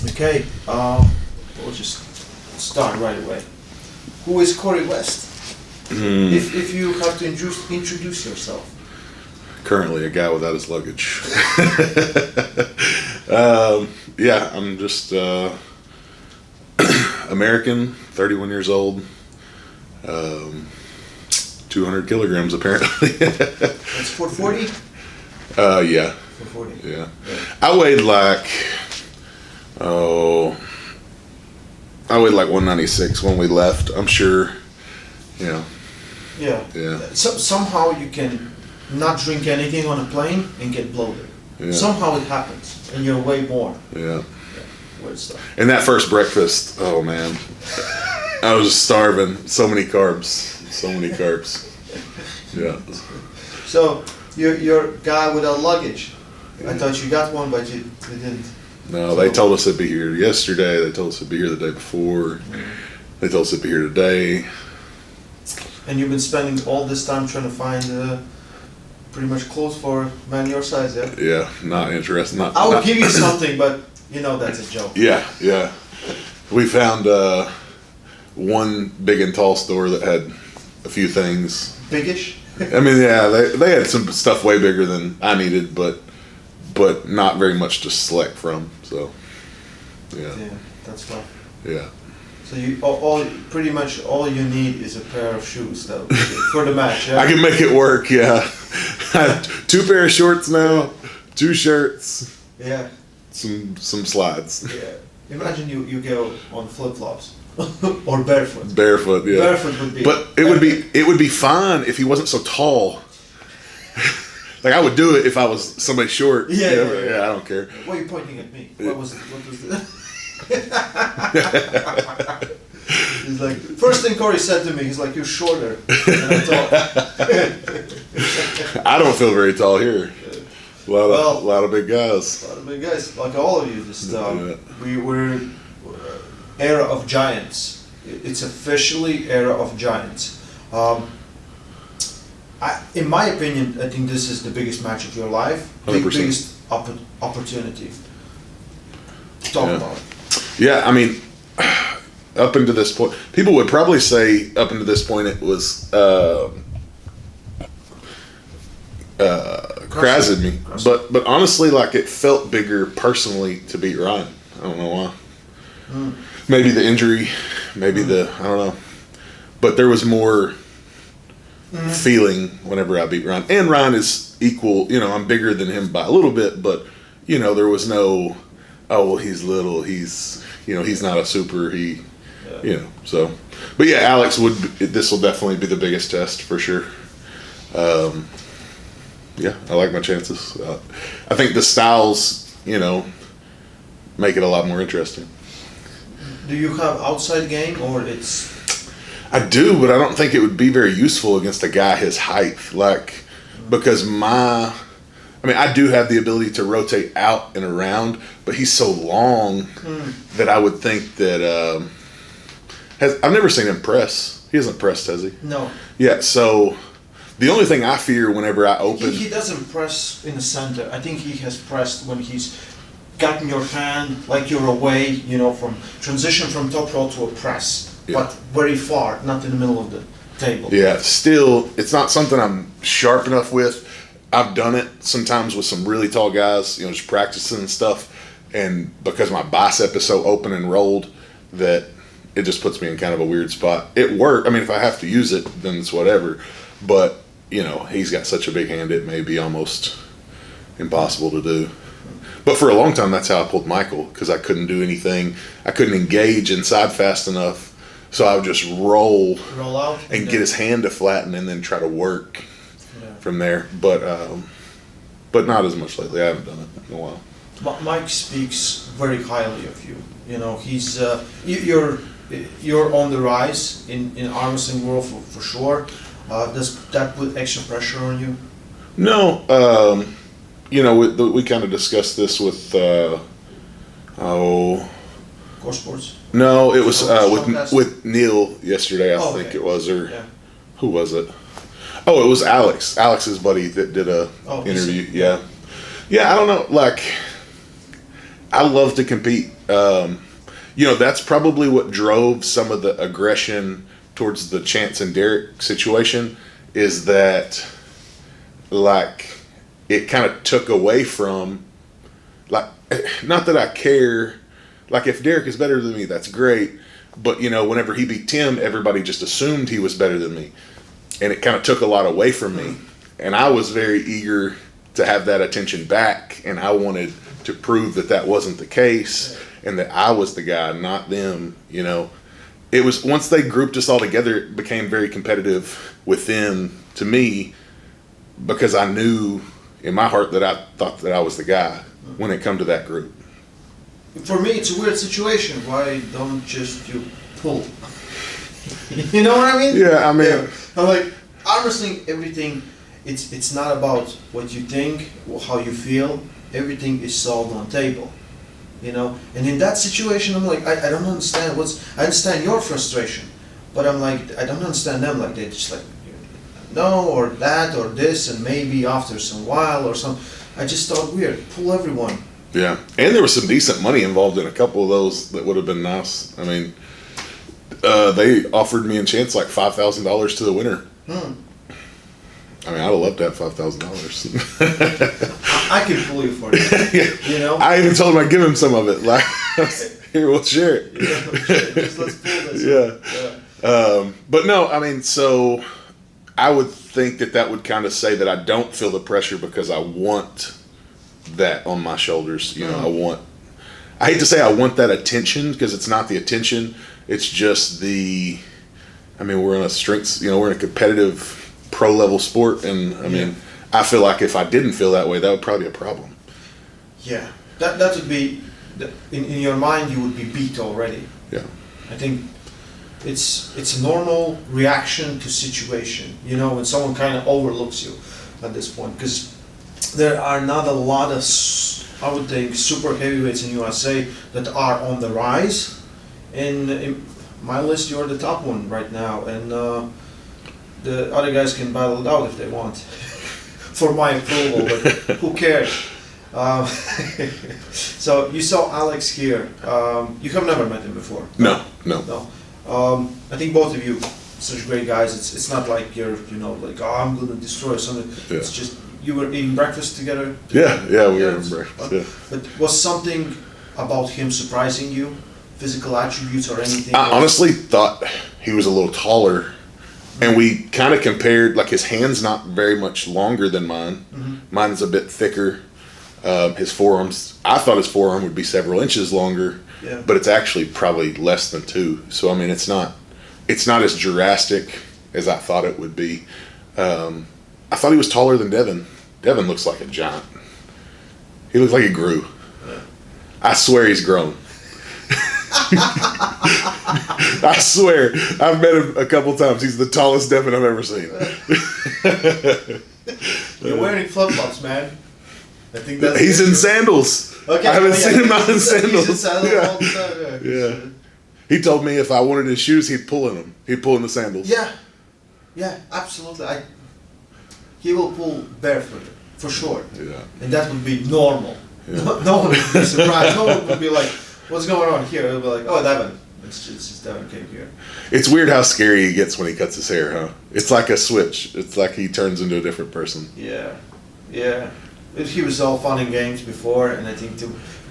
Okay, we'll just start right away. Who is Corey West? If you have to introduce yourself. Currently a guy without his luggage. Yeah, I'm just American, 31 years old, 200 kilograms apparently. That's 440? Yeah. 440. Yeah. I weighed like 196 when we left. I'm sure, Yeah. Yeah. So, somehow you can not drink anything on a plane and get bloated. Yeah. Somehow it happens, and you're way more. Yeah. Weird stuff. And that first breakfast, oh man, I was starving. So many carbs. Yeah. So you're a guy without luggage. I thought you got one, but you didn't. No, they told us it'd be here yesterday. They told us it'd be here the day before. They told us it'd be here today. And you've been spending all this time trying to find pretty much clothes for a man your size, yeah? Yeah, not interested. I'll give you something, but you know that's a joke. Yeah. We found one big and tall store that had a few things. Biggish? I mean, yeah, they had some stuff way bigger than I needed, but not very much to select from. So, yeah, that's tough. Yeah. So you pretty much all you need is a pair of shoes though for the match. Yeah? I can make it work. Yeah, I have 2 pair of shorts now, 2 shirts. Yeah. Some slides. Yeah. Imagine you go on flip flops or barefoot. Barefoot, yeah. Barefoot would be. But it would be fine if he wasn't so tall. Like I would do it if I was somebody short. Yeah. I don't care. Why are you pointing at me? What was it? He's like, first thing Corey said to me, he's like, you're shorter than I thought. I don't feel very tall here. A lot of big guys. A lot of big guys, like all of you. Just we're era of giants. It's officially era of giants. In my opinion, I think this is the biggest match of your life. The 100%. biggest opportunity. Talk about it. Yeah, I mean, up until this point, people would probably say up until this point it was Krased me, but honestly, like it felt bigger personally to beat Ryan. I don't know why. Maybe the injury, maybe I don't know, but there was more feeling whenever I beat Ryan. And Ryan is equal. I'm bigger than him by a little bit, but there was no. Oh well, he's little. He's he's not a super. So, but yeah, Alex this will definitely be the biggest test for sure. Yeah, I like my chances. I think the styles, make it a lot more interesting. Do you have outside game or it's? I do, but I don't think it would be very useful against a guy his height. Because I do have the ability to rotate out and around, but he's so long that I would think that I've never seen him press. He hasn't pressed, has he? No. Yeah, so the only thing I fear whenever I open... He doesn't press in the center. I think he has pressed when he's gotten your hand, like you're away, from transition from top row to a press, but very far, not in the middle of the table. Yeah, still, it's not something I'm sharp enough with. I've done it sometimes with some really tall guys, just practicing and stuff, and because my bicep is so open and rolled that it just puts me in kind of a weird spot. It worked. I mean, if I have to use it, then it's whatever. But, he's got such a big hand, it may be almost impossible to do. But for a long time, that's how I pulled Michael, because I couldn't do anything. I couldn't engage inside fast enough, so I would just roll out and get his hand to flatten and then try to work from there, but not as much lately. I haven't done it in a while. Mike speaks very highly of you. He's you're on the rise in armwrestling world for sure. Does that put extra pressure on you? No, we kind of discussed this with Core Sports. No, it was with Neil yesterday. I think it was, or who was it? Oh, it was Alex's buddy that did a interview. Yeah. I don't know. Like, I love to compete. That's probably what drove some of the aggression towards the Chance and Derek situation, is that, like, it kind of took away from, like, not that I care, like, if Derek is better than me, that's great, but, whenever he beat Tim, everybody just assumed he was better than me, and it kind of took a lot away from me, and I was very eager to have that attention back, and I wanted to prove that wasn't the case, and that I was the guy, not them. It was, once they grouped us all together, it became very competitive within, to me, because I knew in my heart that I thought that I was the guy when it come to that group. For me, it's a weird situation. Why don't just you pull? You know what I mean? Yeah, I mean, yeah. I'm like, arm wrestling, everything. It's not about what you think or how you feel. Everything is solved on table. And in that situation, I'm like, I don't understand I understand your frustration, but I'm like, I don't understand them. Like, they're just like, no, or that, or this, and maybe after some while or some. I just thought, weird, pull everyone. Yeah, and there was some decent money involved in a couple of those that would have been nice. I mean, they offered me and Chance like $5,000 to the winner. I mean, I'd have loved to have $5,000. I can pull you for it. I even told him I'd give him some of it. Like, here, we'll share it. Just let's pull this. Yeah. But no, I mean, so I would think that would kind of say that I don't feel the pressure because I want that on my shoulders. I hate to say I want that attention, because it's not the attention. It's just we're in a strengths, we're in a competitive pro level sport, and I mean, I feel like if I didn't feel that way, that would probably be a problem. Yeah, that would be, in your mind, you would be beat already. Yeah, I think it's a normal reaction to situation, when someone kind of overlooks you at this point, because there are not a lot of, I would think, super heavyweights in USA that are on the rise, and in my list, you're the top one right now, and the other guys can battle it out if they want, for my approval, but who cares? So you saw Alex here. You have never met him before. No. I think both of you, such great guys. It's not like you're, like, oh, I'm gonna destroy something. Yeah. It's just you were eating breakfast together. Yeah, we were eating breakfast. Yeah. But was something about him surprising you? Physical attributes or anything? I honestly thought he was a little taller. And we kind of compared, like, his hand's not very much longer than mine. Mm-hmm. Mine's a bit thicker. His forearms, I thought his forearm would be several inches longer, but it's actually probably less than 2. So, I mean, it's not as drastic as I thought it would be. I thought he was taller than Devin. Devin looks like a giant. He looks like he grew. Yeah. I swear he's grown. I swear, I've met him a couple times. He's the tallest Devin I've ever seen. You're wearing flip-flops, man. I think that's. He's in sandals. Okay, I haven't seen him out in sandals. He's in sandals all the time. Yeah. He told me if I wanted his shoes, he'd pull in them. He'd pull in the sandals. Yeah, absolutely. He will pull barefoot for sure. Yeah. And that would be normal. Yeah. No one would be surprised. No one would be like, "What's going on here?" It'll be like, "Oh, Devin." It's just Devin came here. It's weird how scary he gets when he cuts his hair, huh? It's like a switch. It's like he turns into a different person. Yeah. He was all fun and games before, and I think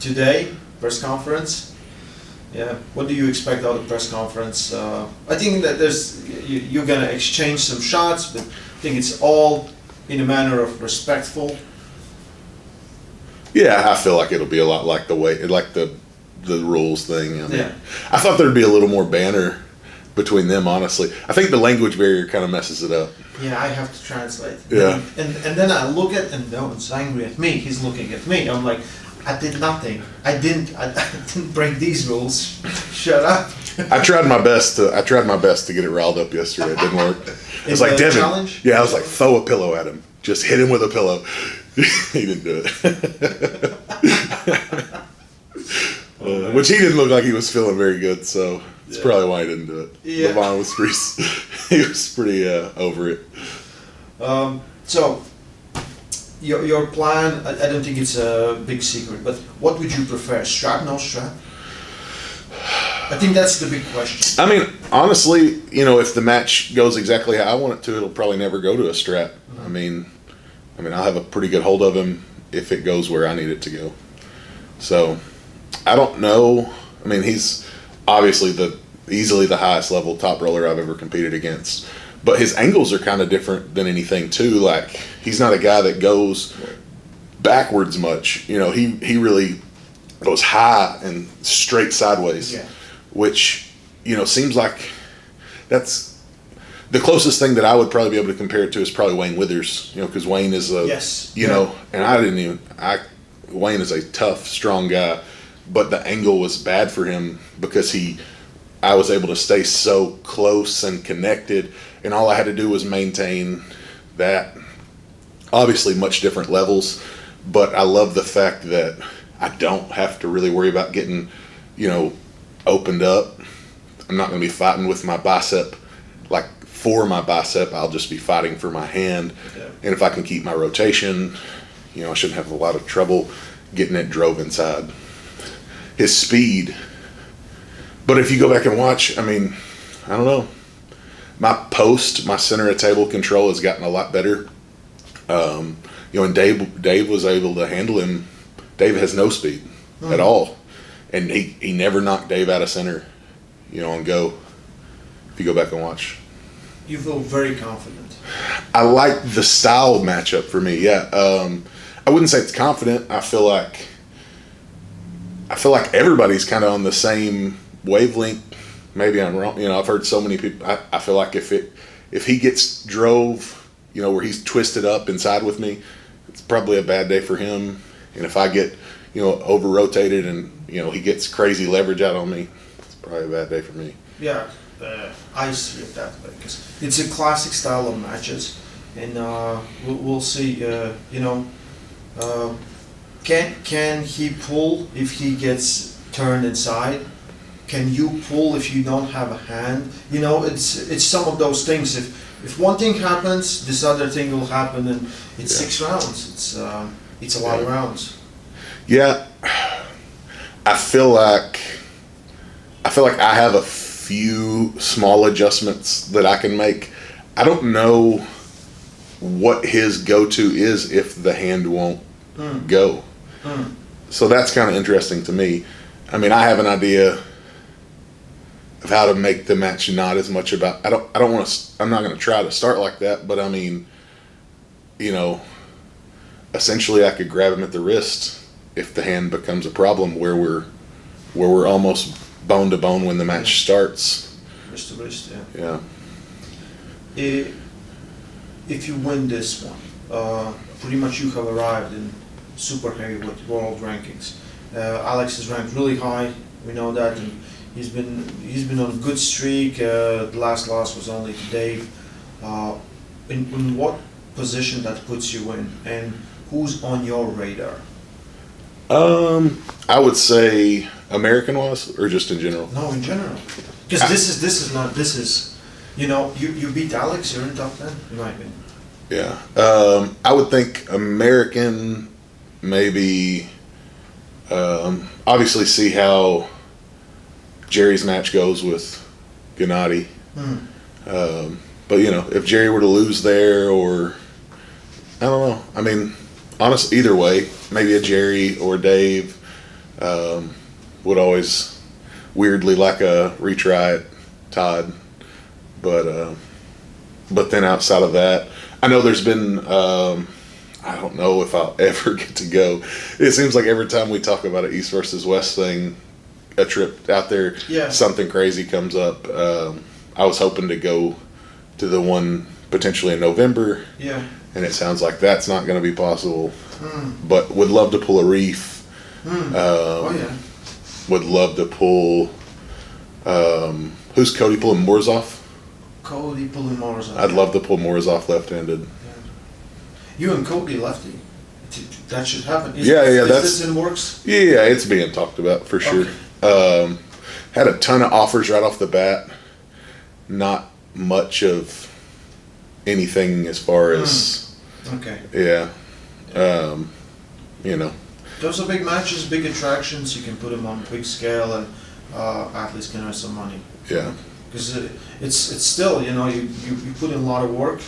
today, press conference. Yeah. What do you expect out of press conference? I think that you're gonna exchange some shots, but I think it's all in a manner of respectful. Yeah, I feel like it'll be a lot like the rules thing. I mean, yeah. I thought there'd be a little more banter between them, honestly. I think the language barrier kind of messes it up. Yeah, I have to translate. Yeah. And then I look at, and no one's angry at me. He's looking at me. I'm like, I did nothing. I didn't break these rules. Shut up. I tried my best to get it riled up yesterday. It didn't work. I was like, Devin. Challenge? Yeah, I was like, throw a pillow at him. Just hit him with a pillow. He didn't do it. Which he didn't look like he was feeling very good, so it's probably why he didn't do it. Yeah. Levon was pretty, he was pretty over it. So, your plan, I don't think it's a big secret, but what would you prefer, strap, no strap? I think that's the big question. I mean, honestly, you know, if the match goes exactly how I want it to, it'll probably never go to a strap. I mean, I'll have a pretty good hold of him if it goes where I need it to go. So, I don't know. I mean, he's obviously easily the highest level top roller I've ever competed against. But his angles are kind of different than anything too. Like, he's not a guy that goes backwards much. You know, he really goes high and straight sideways, which, you know, seems like that's the closest thing that I would probably be able to compare it to is probably Wayne Withers, you know, because Wayne is you know, and Wayne is a tough, strong guy, but the angle was bad for him because I was able to stay so close and connected, and all I had to do was maintain that. Obviously, much different levels, but I love the fact that I don't have to really worry about getting, you know, opened up. I'm not going to be fighting with my bicep, like for my bicep. I'll just be fighting for my hand. Yeah. And if I can keep my rotation, you know, I shouldn't have a lot of trouble getting it drove inside. His speed. But if you go back and watch, I mean, I don't know. My center of table control has gotten a lot better. You know, and Dave was able to handle him. Dave has no speed at all. And he never knocked Dave out of center, you know, on go. If you go back and watch. You feel very confident. I like the style matchup for me, yeah. I wouldn't say it's confident. I feel like everybody's kind of on the same wavelength. Maybe I'm wrong. You know, I've heard so many people. I feel like if he gets drove, you know, where he's twisted up inside with me, it's probably a bad day for him. And if I get, you know, over rotated and, you know, he gets crazy leverage out on me, it's probably a bad day for me. Yeah, I see it that way because it's a classic style of matches, and we'll see. You know, can he pull if he gets turned inside? Can you pull if you don't have a hand? You know, it's some of those things. If one thing happens, this other thing will happen, and it's 6 rounds. It's a lot of rounds. Yeah, I feel like I have a few small adjustments that I can make. I don't know what his go-to is if the hand won't go. So that's kind of interesting to me. I mean, I have an idea of how to make the match not as much about. I'm not going to try to start like that, but I mean, you know, essentially I could grab him at the wrist if the hand becomes a problem where we're almost bone to bone when the match starts. Wrist to wrist, yeah. If you win this one, pretty much you have arrived in super heavyweight world rankings. Alex is ranked really high. We know that, and he's been on a good streak. The last loss was only to Dave. In what position that puts you in, and who's on your radar? I would say American-wise, or just in general. No, in general, because this is you know, you beat Alex. You're in top 10, in my opinion. Yeah, I would think American, maybe. Obviously, see how Jerry's match goes with Gennady. But you know, if Jerry were to lose there, or I don't know. I mean, honestly, either way, maybe a Jerry or Dave would always weirdly like a retry at Todd. But then outside of that, I know there's been. I don't know if I'll ever get to go. It seems like every time we talk about an East versus West thing, a trip out there, something crazy comes up. I was hoping to go to the one potentially in November, and it sounds like that's not going to be possible. But would love to pull a Reef. Would love to pull. Who's Cody pulling? Morozov? Cody pulling Morozov. I'd love to pull Morozov left-handed. You and Cody lefty. That should happen. Is this in works? Yeah, it's being talked about for sure. Okay. Had a ton of offers right off the bat. Not much of anything as far as. Okay. Yeah. You know. Those are big matches, big attractions. You can put them on a big scale, and athletes can earn some money. Yeah. Because it's still, you know, you put in a lot of work.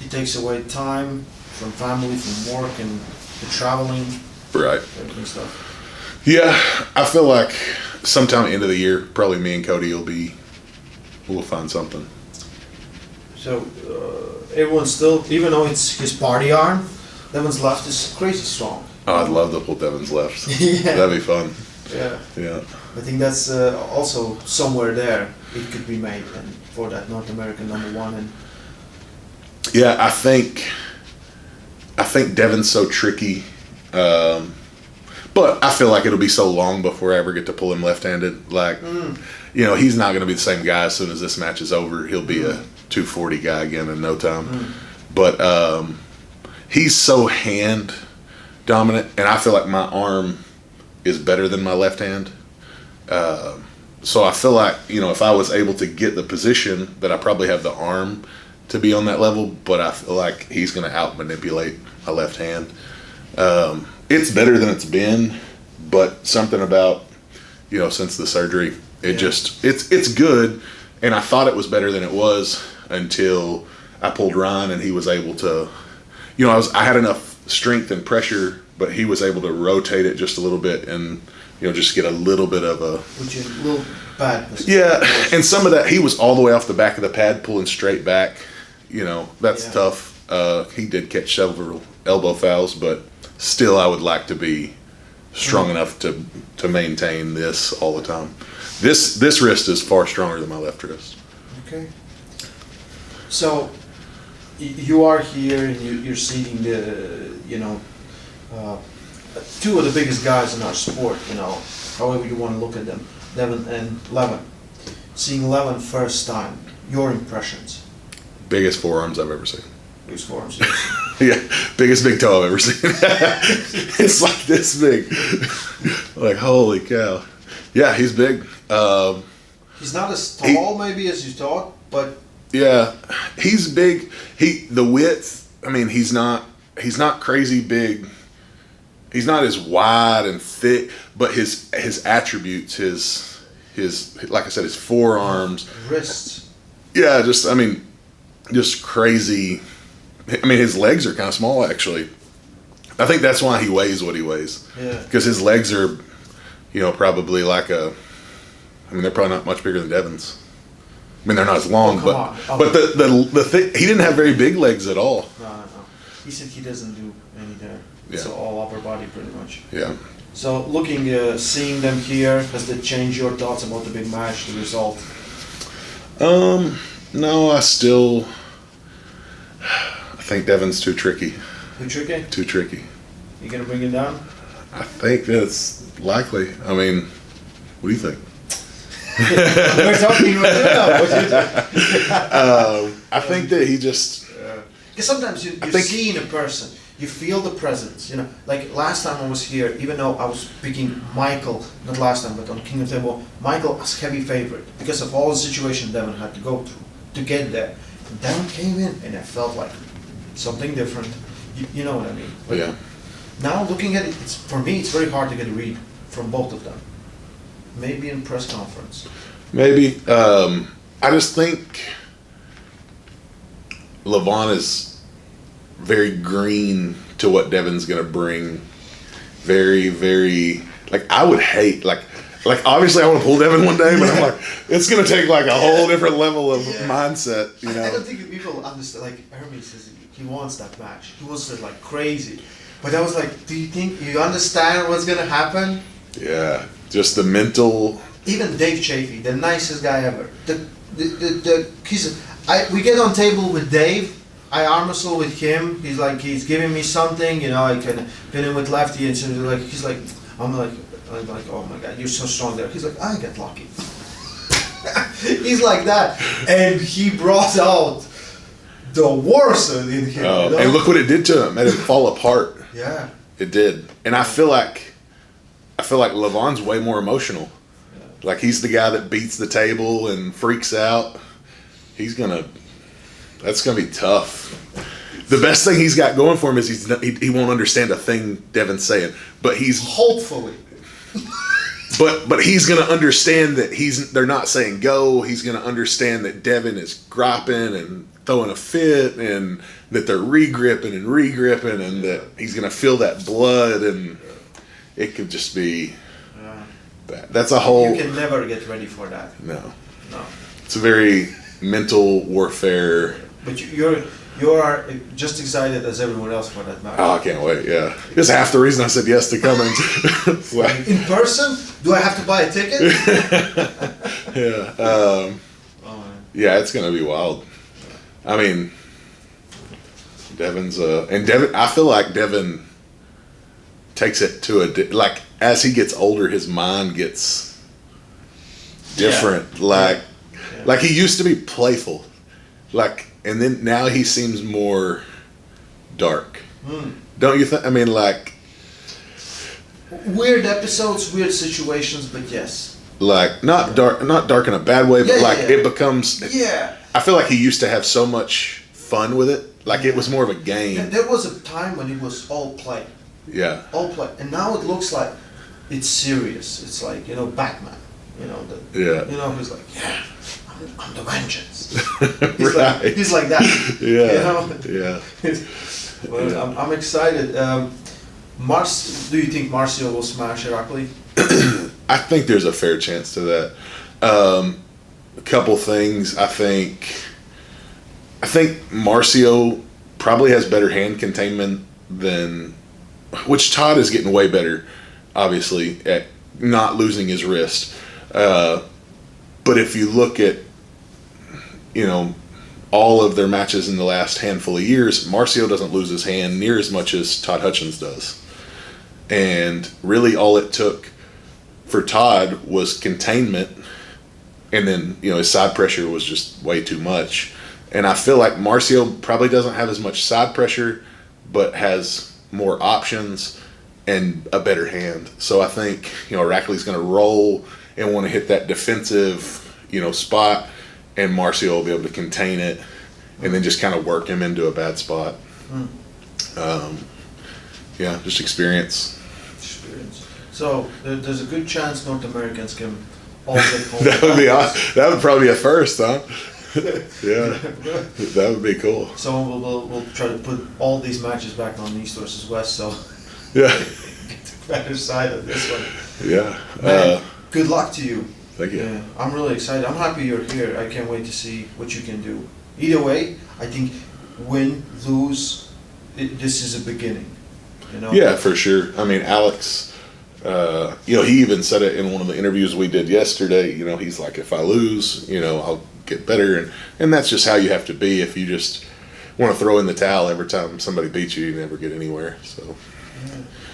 It takes away time from family, from work, and the traveling. Right. Everything stuff. Yeah, I feel like sometime end of the year, probably me and Cody we'll find something. So everyone's still, even though it's his party arm, Devin's left is crazy strong. Oh, I'd love to pull Devin's left. Yeah. That'd be fun. Yeah. Yeah. I think that's also somewhere there it could be made, and for that North American #1. And Yeah, I think Devin's so tricky. But I feel like it'll be so long before I ever get to pull him left-handed. Like, you know, he's not going to be the same guy as soon as this match is over. He'll be a 240 guy again in no time. But he's so hand dominant, and I feel like my arm is better than my left hand. So I feel like, you know, if I was able to get the position, that I probably have the arm to be on that level, but I feel like he's going to out-manipulate my left hand. It's better than it's been, but something about, you know, since the surgery, it's good, and I thought it was better than it was until I pulled Ryan and he was able to, you know, I had enough strength and pressure, but he was able to rotate it just a little bit and, you know, just get a little bit of a... Which is a little bad. Yeah, and some of that, he was all the way off the back of the pad, pulling straight back. You know, that's tough. He did catch several elbow fouls, but still I would like to be strong enough to maintain this all the time. This wrist is far stronger than my left wrist. Okay. So, you are here and you're seeing the, you know, two of the biggest guys in our sport, you know, however you want to look at them, Devin and Levin. Seeing Levin first time, your impressions? Biggest forearms I've ever seen. Biggest forearms. Yeah, biggest big toe I've ever seen. It's like this big. Like, holy cow. Yeah, he's big. He's not as tall maybe as you thought, but... Yeah, he's big. The width, I mean, he's not crazy big. He's not as wide and thick, but his attributes, his like I said, his forearms, wrists. Yeah, just crazy. I mean, his legs are kind of small, actually. I think that's why he weighs what he weighs. Yeah. Because his legs are, you know, probably like they're probably not much bigger than Devin's. I mean, they're not as long, but the thing, he didn't have very big legs at all. No. He said he doesn't do any there. It's all upper body pretty much. Yeah. So seeing them here, has that changed your thoughts about the big match, the result? No, I think Devin's too tricky. Too tricky? Too tricky. You gonna bring him down? I think that's likely. I mean, what do you think? We're talking right now. I think that he just... Because sometimes you see in a person, you feel the presence, you know. Like last time I was here, even though I was picking Michael, not last time, but on King of the Table, Michael as heavy favorite because of all the situation Devin had to go through to get there. And Devin came in, and I felt like something different. You know what I mean? Like, yeah. Now looking at it, for me, it's very hard to get a read from both of them. Maybe in press conference. Maybe. I just think Levon is very green to what Devin's going to bring. Very, very... Like, I would hate... Like obviously I want to pull Devin one day, but I'm like, it's going to take like a whole different level of mindset, you know? I don't think people understand. Like, Hermes says he wants that match. He wants it like crazy. But I was like, do you think you understand what's going to happen? Yeah. Just the mental... Even Dave Chafee, the nicest guy ever. We get on table with Dave. I arm wrestle with him. He's giving me something, you know. I can pin him with lefty, and so I'm like, oh my God, you're so strong there. He's like, I get lucky. He's like that, and he brought out the worst in him. You know? And look what it did to him. It made him fall apart. Yeah, it did. And I feel like Levon's way more emotional. Like, he's the guy that beats the table and freaks out. That's gonna be tough. The best thing he's got going for him is he won't understand a thing Devin's saying, but he's hopefully. But he's gonna understand that they're not saying go. He's gonna understand that Devin is griping and throwing a fit, and that they're regripping and that he's gonna feel that blood, and it could just be bad. That's a whole. You can never get ready for that. No. It's a very mental warfare. But you are just excited as everyone else for that match. Oh, I can't wait! Yeah, it's half the reason I said yes to coming. In person? Do I have to buy a ticket? Yeah. Yeah, it's gonna be wild. I mean, Devin's and Devin. I feel like Devin takes it to like as he gets older, his mind gets different. Yeah. Like he used to be playful, and then now he seems more dark. Don't you think? I mean, weird episodes, weird situations, but yes. Not dark in a bad way, but it becomes. Yeah. I feel like he used to have so much fun with it. Like it was more of a game. And there was a time when it was all play. Yeah. All play, and now it looks like it's serious. It's like Batman. He's like, I'm the vengeance. He's like that. Yeah. Well, I'm excited. Do you think Marcio will smash Heracli? I think there's a fair chance to that. A couple things. I think Marcio probably has better hand containment than, which Todd is getting way better, obviously, at not losing his wrist. But if you look at, all of their matches in the last handful of years, Marcio doesn't lose his hand near as much as Todd Hutchins does. And really all it took for Todd was containment, and then, his side pressure was just way too much. And I feel like Marcio probably doesn't have as much side pressure, but has more options and a better hand. So I think, Heracli's going to roll and want to hit that defensive, spot, and Marcio will be able to contain it and then just kind of work him into a bad spot. Just experience. So there's a good chance North Americans can all get home. That would probably be a first, huh? Yeah, that would be cool. So we'll try to put all these matches back on East versus West, so yeah, get the better side of this one. Yeah. Man, good luck to you. Thank you. Yeah, I'm really excited. I'm happy you're here. I can't wait to see what you can do. Either way, I think win, lose, this is a beginning. Yeah, for sure. I mean, Alex. He even said it in one of the interviews we did yesterday. He's like, if I lose, I'll get better, and that's just how you have to be. If you just want to throw in the towel every time somebody beats you, you never get anywhere. So,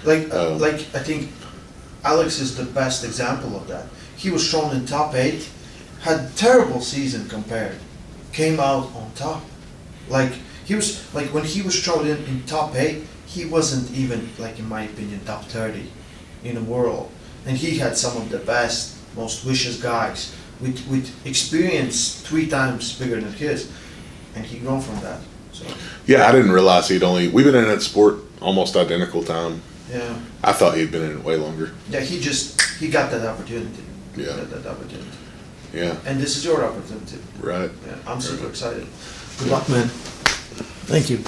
I think Alex is the best example of that. He was thrown in top 8, had terrible season compared, came out on top. When he was thrown in top 8, he wasn't even, in my opinion, top 30 in the world, and he had some of the best, most vicious guys with experience 3 times bigger than his, and he grown from that. So yeah, I didn't realize we've been in that sport almost identical time. Yeah, I thought he'd been in it way longer. Yeah, he got that opportunity. Yeah, that opportunity. Yeah, and this is your opportunity. Right. Yeah, I'm super excited. Good luck, man. Thank you.